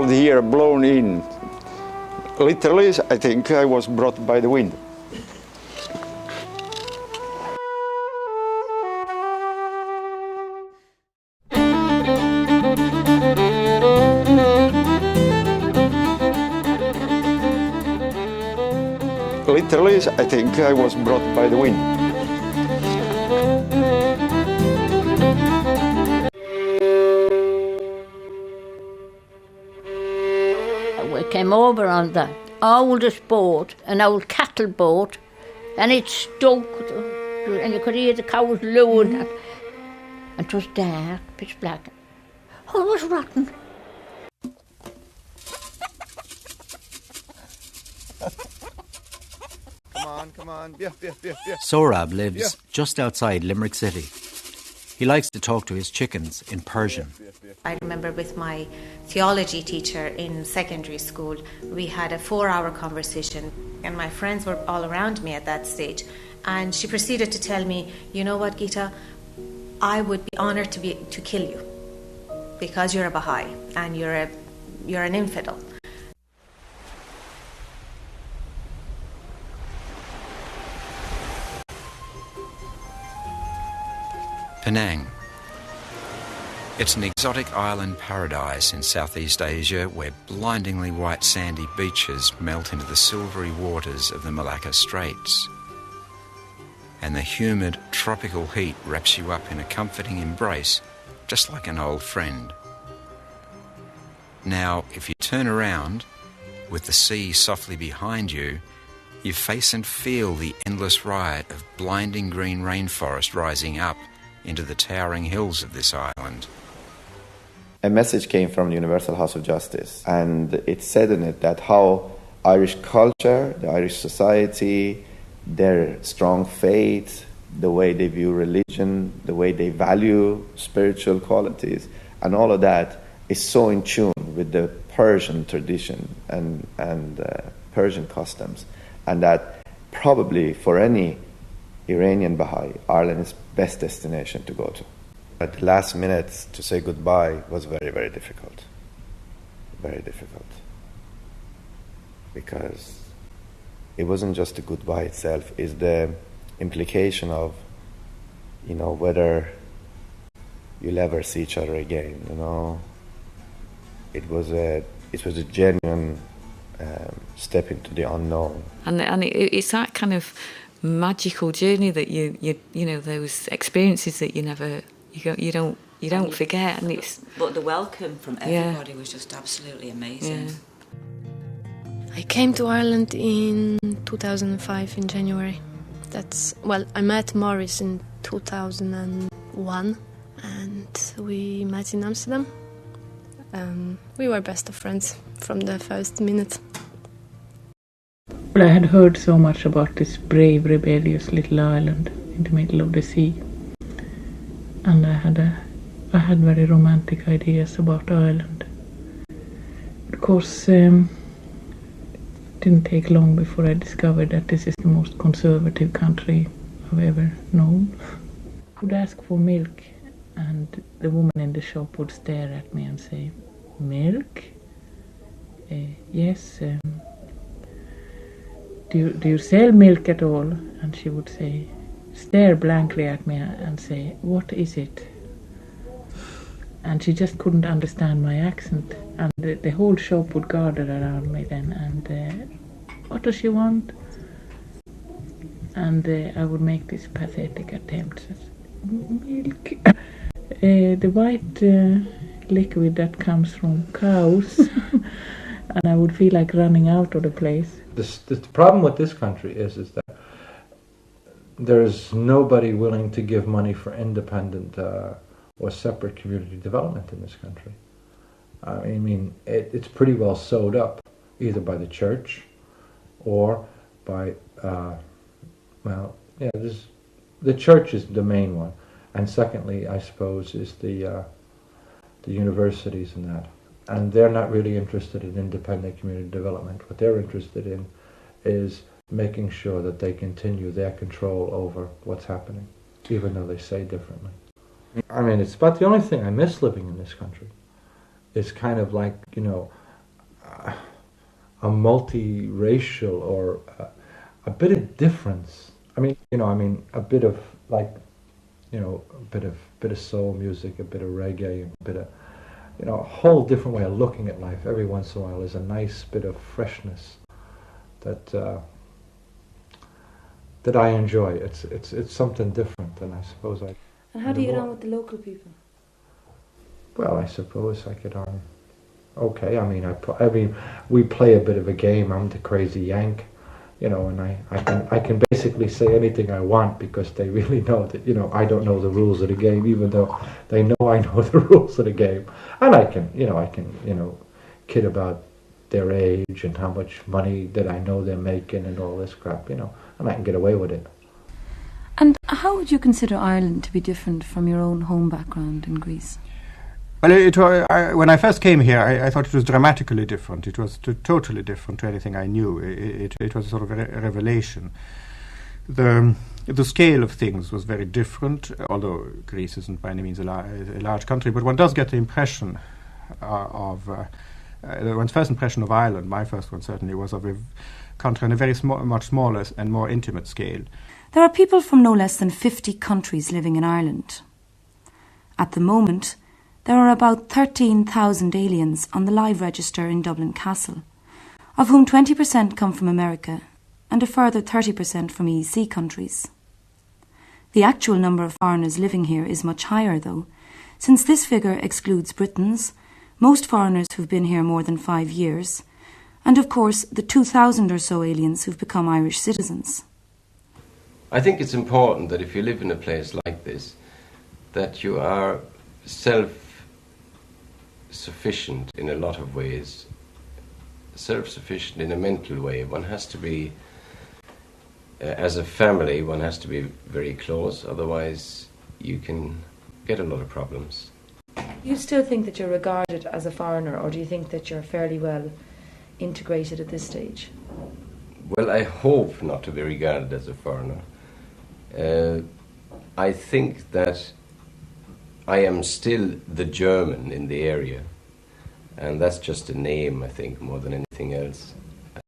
of the air blown in. Literally, I think I was brought by the wind. Literally, I think I was brought by the wind. We came over on the oldest boat, an old cattle boat, and it stuck, and you could hear the cows lowing, and it was dark, pitch black. Oh, it was rotten. Come on. Yeah. Sohrab lives just outside Limerick City. He likes to talk to his chickens in Persian. I remember with my theology teacher in secondary school, we had a 4-hour conversation, and my friends were all around me at that stage. And she proceeded to tell me, you know what, Gita, I would be honoured to kill you because you're a Baha'i and you're an infidel. Penang. It's an exotic island paradise in Southeast Asia where blindingly white sandy beaches melt into the silvery waters of the Malacca Straits. And the humid tropical heat wraps you up in a comforting embrace, just like an old friend. Now, if you turn around, with the sea softly behind you, you face and feel the endless riot of blinding green rainforest rising up into the towering hills of this island. A message came from the Universal House of Justice, and it said in it that how Irish culture, the Irish society, their strong faith, the way they view religion, the way they value spiritual qualities, and all of that is so in tune with the Persian tradition and Persian customs, and that probably for any Iranian Baha'i, Ireland is best destination to go to. At the last minute to say goodbye was very, very difficult. Very difficult. Because it wasn't just the goodbye itself, it's the implication of, whether you'll ever see each other again, It was a genuine step into the unknown. And it's that kind of magical journey that you those experiences that you don't forget, and it's. But the welcome from everybody was just absolutely amazing. Yeah. I came to Ireland in 2005 in January. I met Maurice in 2001, and we met in Amsterdam. We were best of friends from the first minute. Well, I had heard so much about this brave, rebellious little island in the middle of the sea, and I had very romantic ideas about Ireland. Of course, it didn't take long before I discovered that this is the most conservative country I've ever known. I would ask for milk, and the woman in the shop would stare at me and say, "Milk? Yes. Do you sell milk at all?" And she would stare blankly at me and say, "What is it?" And she just couldn't understand my accent. And the whole shop would gather around me then, and what does she want? And I would make this pathetic attempt. Milk. The white liquid that comes from cows. And I would feel like running out of the place. The problem with this country is that there's nobody willing to give money for independent or separate community development in this country. I mean, it's pretty well sewed up, either by the church or by, the church is the main one. And secondly, I suppose, is the universities and that. And they're not really interested in independent community development. What they're interested in is making sure that they continue their control over what's happening, even though they say differently. I mean, it's about the only thing I miss living in this country. It's kind of like, a multiracial or a bit of difference. I mean, a bit of like, a bit of soul music, a bit of reggae, a bit of, a whole different way of looking at life. Every once in a while, there's a nice bit of freshness that I enjoy. It's something different, and I suppose I. And how do you get on with the local people? Well, I suppose I get on okay. I mean, we play a bit of a game. I'm the crazy Yank, and I can basically say anything I want because they really know that, I don't know the rules of the game, even though they know I know the rules of the game. And I can kid about their age and how much money that I know they're making and all this crap, and I can get away with it. And how would you consider Ireland to be different from your own home background in Greece? Well, when I first came here, I thought it was dramatically different. It was totally different to anything I knew. It was sort of a revelation. The scale of things was very different, although Greece isn't by any means a large country, but one does get the impression one's first impression of Ireland, my first one certainly, was of a country on a very much smaller and more intimate scale. There are people from no less than 50 countries living in Ireland. At the moment, there are about 13,000 aliens on the live register in Dublin Castle, of whom 20% come from America and a further 30% from EEC countries. The actual number of foreigners living here is much higher, though, since this figure excludes Britons, most foreigners who've been here more than 5 years, and of course the 2,000 or so aliens who've become Irish citizens. I think it's important that if you live in a place like this, that you are self-sufficient in a lot of ways, self-sufficient in a mental way. One has to be, as a family, one has to be very close, otherwise you can get a lot of problems. Do you still think that you're regarded as a foreigner, or do you think that you're fairly well integrated at this stage? Well, I hope not to be regarded as a foreigner. I think that I am still the German in the area, and that's just a name, I think, more than anything else.